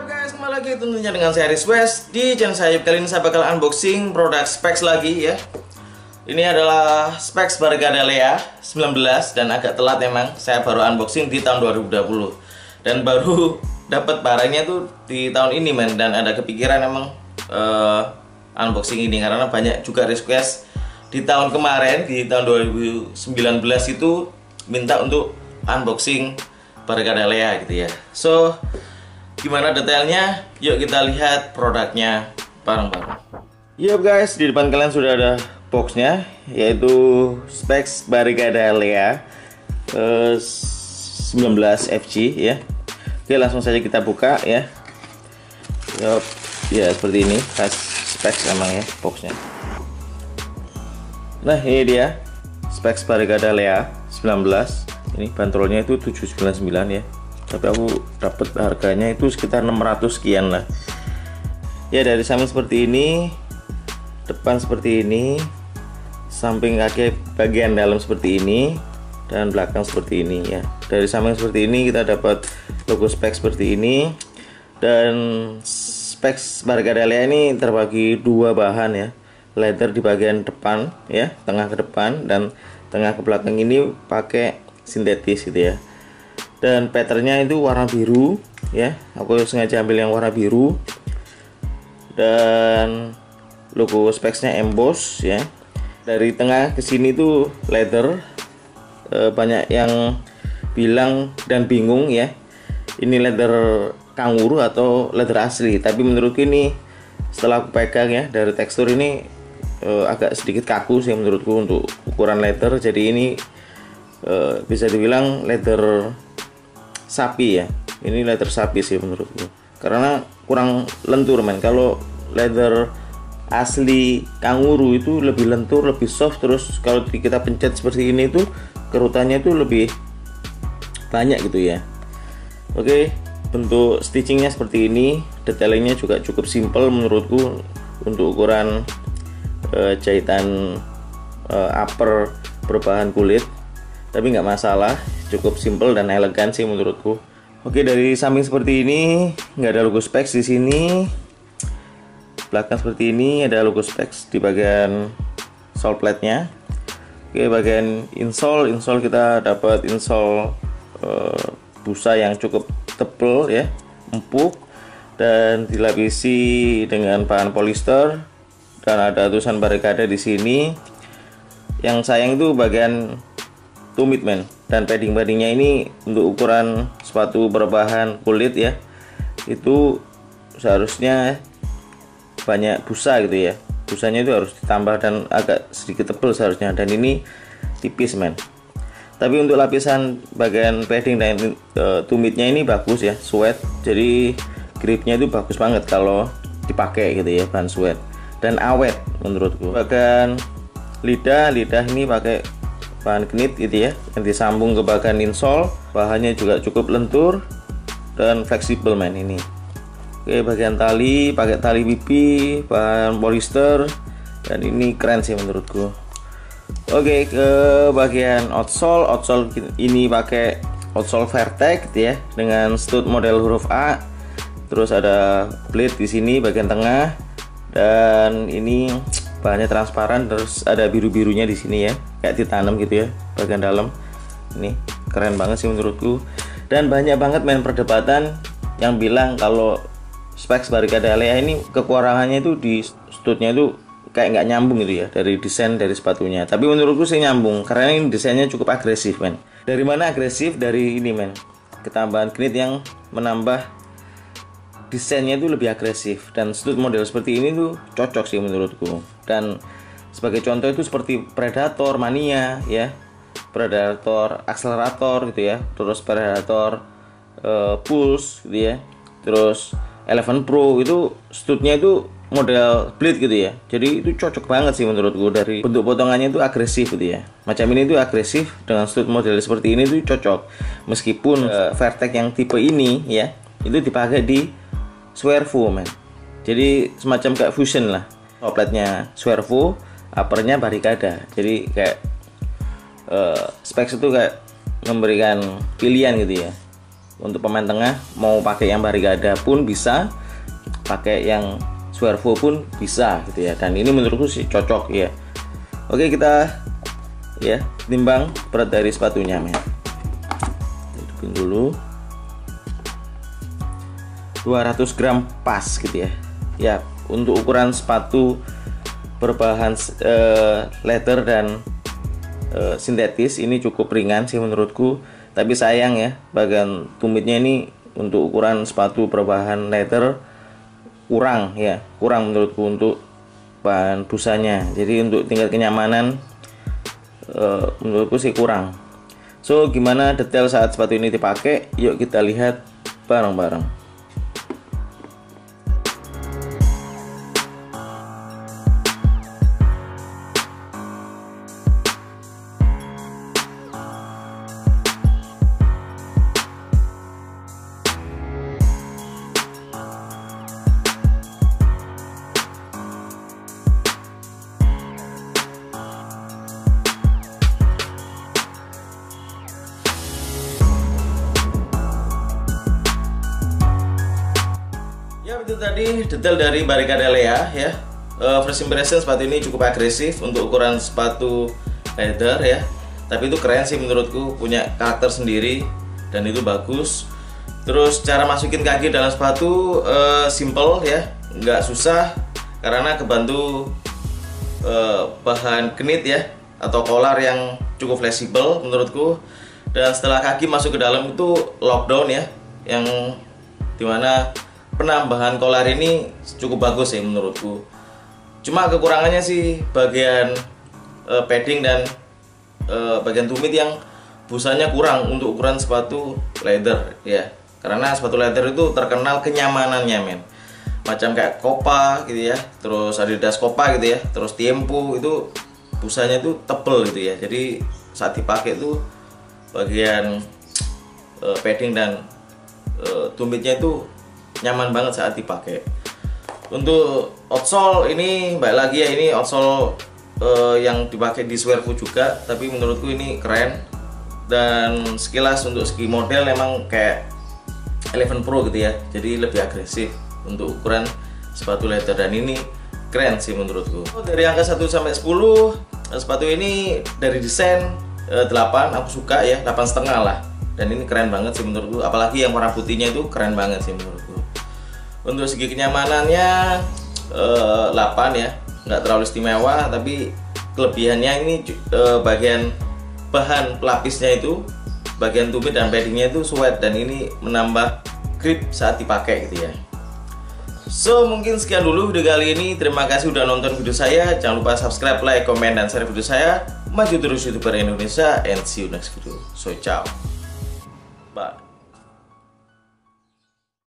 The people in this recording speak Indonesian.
Guys, kembali lagi tentunya dengan saya Aris West di channel saya. Kali ini saya bakal unboxing produk Specs lagi ya. Ini adalah Specs Barcada Lea 19 dan agak telat emang. Saya baru unboxing di tahun 2020 dan baru dapat barangnya tuh di tahun ini men. Dan ada kepikiran emang unboxing ini karena banyak juga request di tahun kemarin, di tahun 2019 itu minta untuk unboxing Barcada Lea gitu ya. So gimana detailnya? Yuk kita lihat produknya bareng-bareng. Yup guys, di depan kalian sudah ada boxnya, yaitu Specs Barcada Lea 19 FG ya. Oke, langsung saja kita buka ya. Yup, ya seperti ini khas Specs emang ya boxnya. Nah ini dia Specs Barcada Lea 19. Ini bandrolnya itu 799 ya. Tapi aku dapat harganya itu sekitar 600 sekian lah. Ya dari samping seperti ini, depan seperti ini, samping kaki bagian dalam seperti ini, dan belakang seperti ini ya. Dari samping seperti ini kita dapat logo Specs seperti ini. Dan Specs Barcada Lea ini terbagi dua bahan ya. Leather di bagian depan ya, tengah ke depan, dan tengah ke belakang ini pakai sintetis gitu ya. Dan patternnya itu warna biru ya, aku sengaja ambil yang warna biru. Dan logo Specsnya emboss ya. Dari tengah ke sini tuh leather. Banyak yang bilang dan bingung ya, ini leather kanguru atau leather asli. Tapi menurutku ini setelah aku pegang ya, dari tekstur ini agak sedikit kaku sih menurutku untuk ukuran leather. Jadi ini bisa dibilang leather sapi ya. Ini leather sapi sih menurutku, karena kurang lentur men. Kalau leather asli kanguru itu lebih lentur, lebih soft. Terus kalau kita pencet seperti ini tuh kerutannya itu lebih banyak gitu ya. Oke, bentuk stitchingnya seperti ini. Detailingnya juga cukup simple menurutku untuk ukuran jahitan upper berbahan kulit. Tapi nggak masalah, cukup simple dan elegan sih menurutku. Oke, dari samping seperti ini nggak ada logo Specs di sini. Belakang seperti ini ada logo Specs di bagian sole plate-nya. Oke, bagian insole kita dapat insole busa yang cukup tebal ya, empuk, dan dilapisi dengan bahan polyester. Dan ada tulisan Barcada di sini. Yang sayang itu bagian tumit men, dan padding-paddingnya ini untuk ukuran sepatu berbahan kulit ya, itu seharusnya banyak busa gitu ya. Busanya itu harus ditambah dan agak sedikit tebal seharusnya, dan ini tipis men. Tapi untuk lapisan bagian padding dan tumitnya ini bagus ya, sweat. Jadi gripnya itu bagus banget kalau dipakai gitu ya, bahan sweat dan awet menurutku. Bagian lidah ini pakai bahan knit gitu ya, yang disambung ke bagian insole. Bahannya juga cukup lentur dan fleksibel men ini. Oke, bagian tali pakai tali pipi bahan polyester, dan ini keren sih menurutku. Oke, ke bagian outsole ini pakai outsole Vertex gitu ya, dengan stud model huruf A. Terus ada blade di sini bagian tengah, dan ini bahannya transparan. Terus ada biru-birunya di sini ya, kayak ditanam gitu ya bagian dalam. Ini keren banget sih menurutku. Dan banyak banget main perdebatan yang bilang kalau Specs Barcada Lea ini kekurangannya itu di studnya itu kayak nggak nyambung gitu ya, dari desain dari sepatunya. Tapi menurutku sih nyambung, karena ini desainnya cukup agresif men. Dari mana agresif? Dari ini men, ketambahan knit yang menambah desainnya itu lebih agresif. Dan stud model seperti ini tuh cocok sih menurutku. Dan sebagai contoh itu seperti Predator Mania ya, Predator Accelerator gitu ya, terus Predator Pulse gitu ya, terus Eleven Pro itu studnya itu model blade gitu ya. Jadi itu cocok banget sih menurutku. Dari bentuk potongannya itu agresif gitu ya, macam ini tuh agresif. Dengan stud model seperti ini tuh cocok. Meskipun Vertex yang tipe ini ya, itu dipakai di Swervo men. Jadi semacam kayak fusion lah. Topletnya Swervo, uppernya Barcada. Jadi kayak Specs itu kayak memberikan pilihan gitu ya. Untuk pemain tengah mau pakai yang Barricada pun bisa, pakai yang Swervo pun bisa gitu ya. Dan ini menurutku sih cocok ya. Oke, kita ya timbang berat dari sepatunya, men. Hidupin dulu. 200 gram pas gitu ya. Ya, untuk ukuran sepatu berbahan leather dan sintetis ini cukup ringan sih menurutku. Tapi sayang ya, bagian tumitnya ini untuk ukuran sepatu berbahan leather kurang ya, kurang menurutku untuk bahan busanya. Jadi untuk tingkat kenyamanan menurutku sih kurang. So, gimana detail saat sepatu ini dipakai? Yuk kita lihat bareng-bareng. Itu tadi detail dari Barricada Lea ya. First impression sepatu ini cukup agresif untuk ukuran sepatu leather ya. Tapi itu keren sih menurutku, punya karakter sendiri dan itu bagus. Terus cara masukin kaki dalam sepatu simple ya, nggak susah karena kebantu bahan knit ya atau collar yang cukup fleksibel menurutku. Dan setelah kaki masuk ke dalam itu lockdown ya, yang dimana penambahan collar ini cukup bagus ya menurutku. Cuma kekurangannya sih bagian padding dan bagian tumit yang busanya kurang untuk ukuran sepatu leather ya. Karena sepatu leather itu terkenal kenyamanannya, men. Macam kayak Copa gitu ya, terus Adidas Copa gitu ya, terus Tiempo itu busanya itu tebel gitu ya. Jadi saat dipakai itu bagian padding dan tumitnya itu nyaman banget saat dipakai. Untuk outsole ini balik lagi ya, ini outsole yang dipakai di Swervo juga, tapi menurutku ini keren. Dan sekilas untuk segi model memang kayak Eleven Pro gitu ya, jadi lebih agresif untuk ukuran sepatu leather dan ini keren sih menurutku. Dari angka 1 sampai 10 sepatu ini dari desain 8 aku suka ya, 8,5 lah. Dan ini keren banget sih menurutku, apalagi yang warna putihnya itu keren banget sih menurutku. Untuk segi kenyamanannya 8 ya, nggak terlalu istimewa, tapi kelebihannya ini bagian bahan pelapisnya itu, bagian tumit dan paddingnya itu sweat dan ini menambah grip saat dipakai gitu ya. So, mungkin sekian dulu video kali ini. Terima kasih udah nonton video saya. Jangan lupa subscribe, like, komen, dan share video saya. Maju terus YouTuber Indonesia, and see you next video. So, ciao. Bye.